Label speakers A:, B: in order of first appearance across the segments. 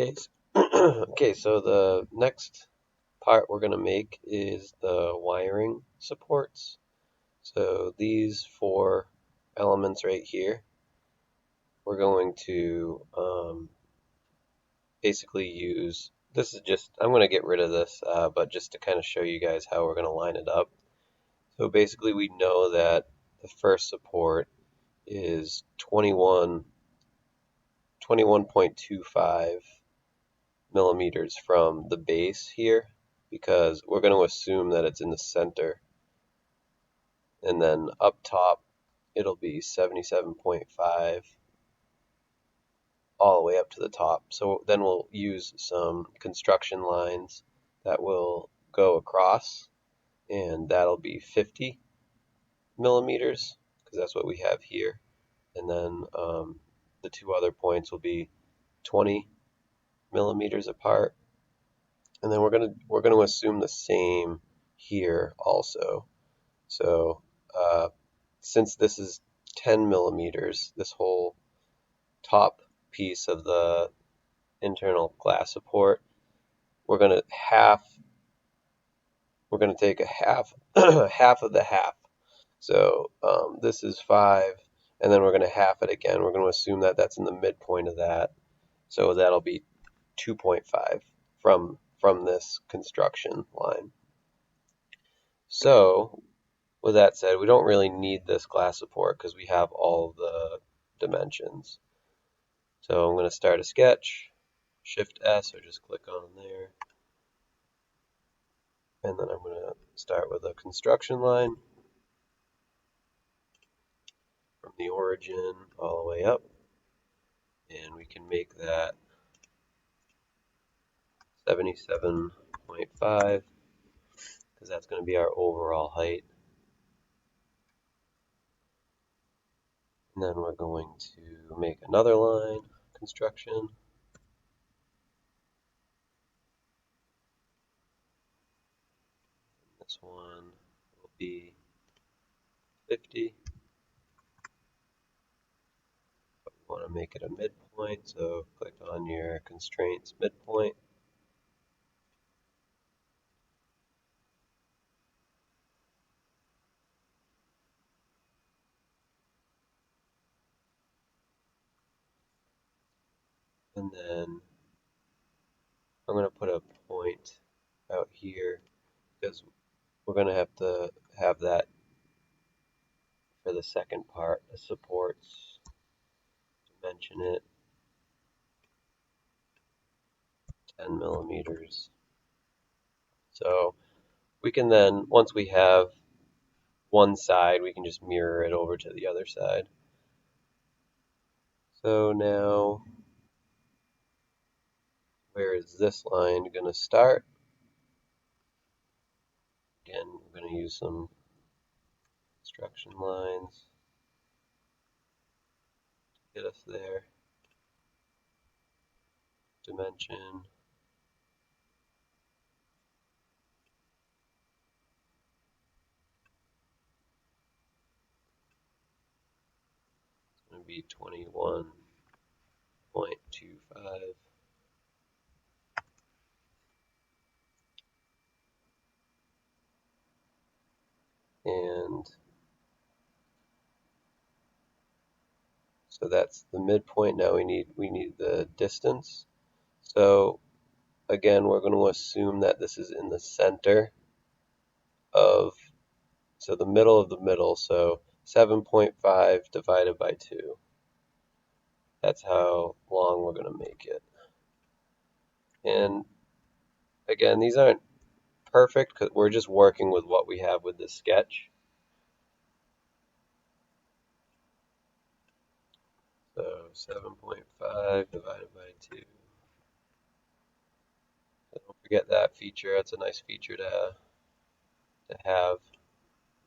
A: Okay, okay, so the next part we're going to make is the wiring supports. So these four elements right here, we're going to basically use, this is just, I'm going to get rid of this, but just to kind of show you guys how we're going to line it up. So basically we know that the first support is 21.25 millimeters from the base here, because we're going to assume that it's in the center, and then up top it'll be 77.5 all the way up to the top. So then we'll use some construction lines that will go across, and that'll be 50 millimeters because that's what we have here. And then the two other points will be 20 millimeters apart. And then we're gonna assume the same here also. So since this is 10 millimeters, this whole top piece of the internal glass support, we're gonna take a half half of the half. So this is 5, and then we're gonna half it again. We're gonna assume that that's in the midpoint of that. So that'll be 2.5 from this construction line. So with that said, we don't really need this glass support because we have all the dimensions. So I'm going to start a sketch, Shift S, or just click on there. And then I'm going to start with a construction line from the origin all the way up. And we can make that 77.5 because that's going to be our overall height. And then we're going to make another line, construction. This one will be 50. But we want to make it a midpoint, so click on your constraints midpoint. And then I'm going to put a point out here because we're going to have that for the second part, the supports, dimension it 10 millimeters. So we can then, once we have one side, we can just mirror it over to the other side. So now, where is this line going to start? Again, we're going to use some construction lines to get us there. Dimension. It's going to be 21.25. And so that's the midpoint. Now we need the distance. So again, we're going to assume that this is in the center of, so the middle of the middle, so 7.5 divided by 2. That's how long we're going to make it. And again, these aren't perfect because we're just working with what we have with this sketch. So 7.5 divided by 2. So don't forget that feature. That's a nice feature to have.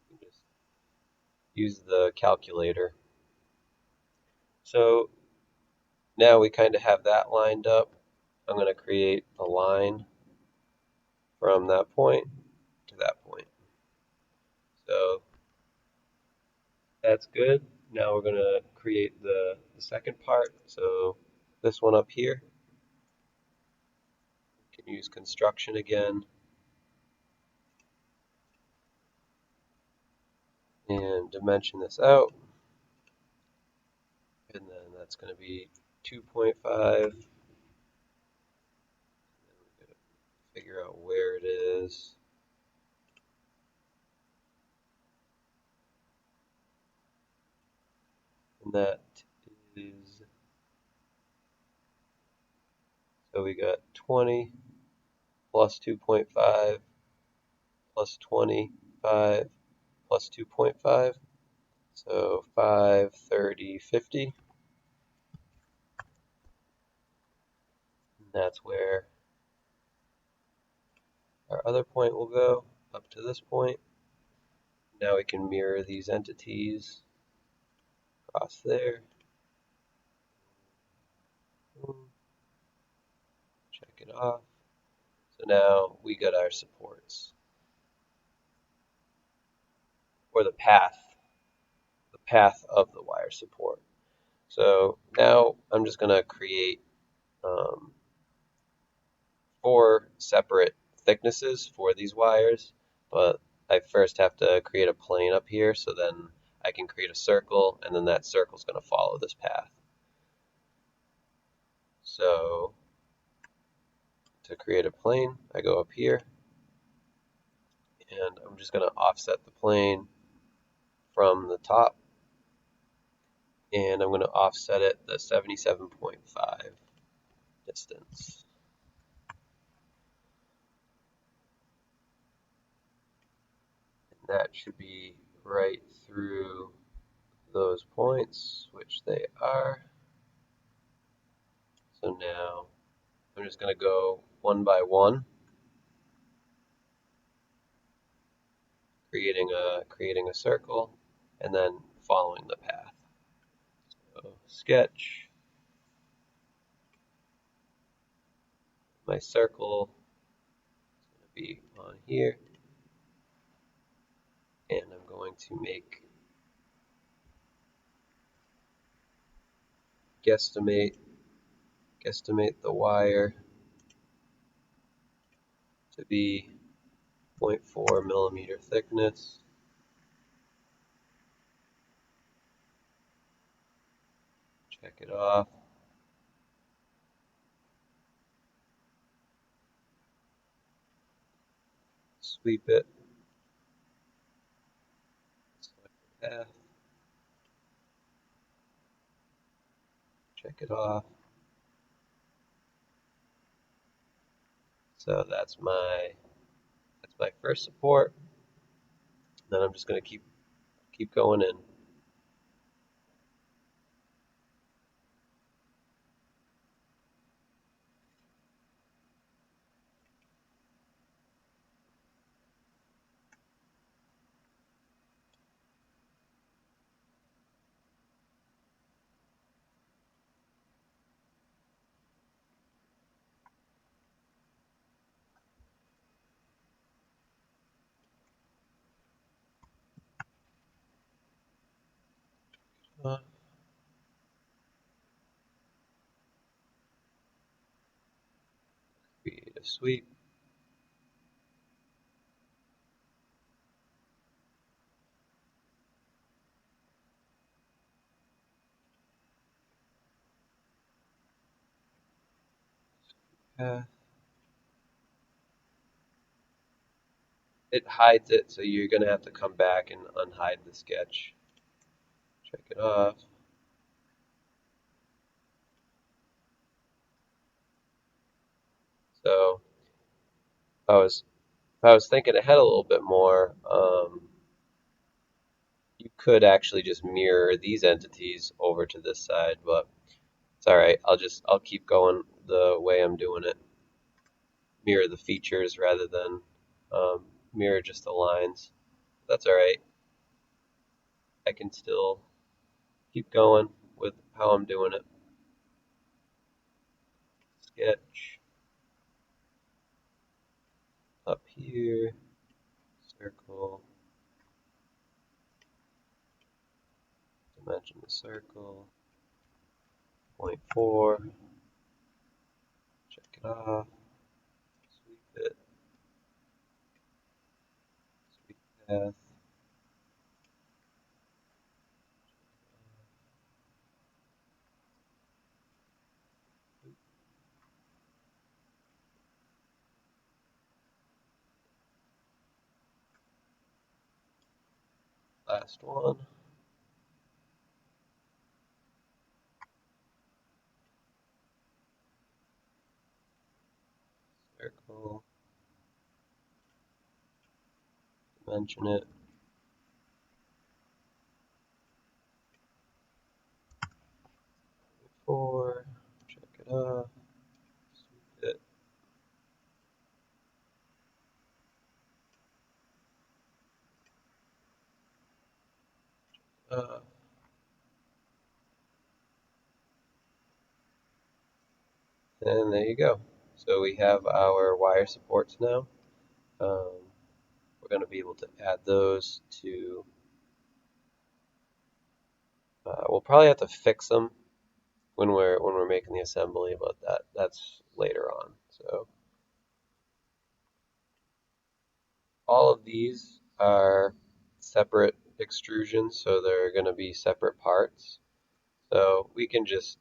A: You can just use the calculator. So now we kind of have that lined up. I'm going to create a line from that point to that point. So that's good. Now we're going to create the second part. So this one up here. use construction again, and dimension this out, and then that's going to be 2.5. Figure out where it is. And that is, so we got 20 plus 2.5 plus 25 plus 2.5. So 5, 30, 50. And that's where our other point will go, up to this point. Now we can mirror these entities across there. Check it off. So now we got our supports, or the path of the wire support. So now I'm just going to create 4 separate thicknesses for these wires, but I first have to create a plane up here, so then I can create a circle, and then that circle is going to follow this path. So to create a plane, I go up here, and I'm just going to offset the plane from the top, and I'm going to offset it the 77.5 distance. And that should be right through those points, which they are. So now I'm just going to go one by one, creating a circle, and then following the path. So sketch my circle is going to be on here, and I'm going to guesstimate the wire to be 0.4 millimeter thickness. Check it off. Sweep it. Select the path. Check it off. So that's my first support. Then I'm just going to keep going in. Create a sweep. Path. It hides it, so you're going to have to come back and unhide the sketch. Check it off. So if I was thinking ahead a little bit more, you could actually just mirror these entities over to this side, but it's all right. I'll keep going the way I'm doing it. Mirror the features rather than mirror just the lines. That's all right. I can still keep going with how I'm doing it. Sketch up here, circle, dimension the circle, 0.4, check it off, path. Last one. Circle. Dimension it. 4. Check it out. Sweep it. Uh, and there you go. So we have our wire supports now. We're going to be able to add those to. We'll probably have to fix them when we're making the assembly, but that's later on. So all of these are separate extrusions, so they're going to be separate parts. So we can just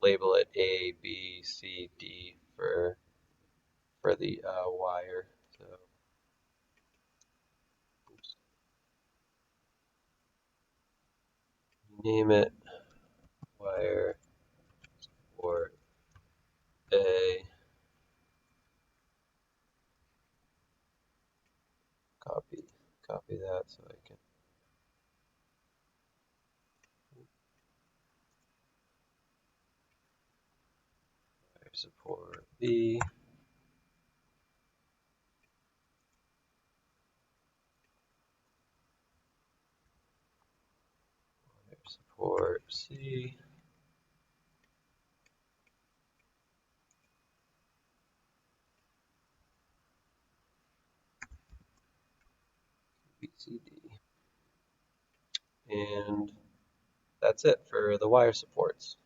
A: label it A, B, C, D for the wire. So oops, name it wire support A. Copy copy that so I can wire support B. Wire support C. B, C, D. And that's it for the wire supports.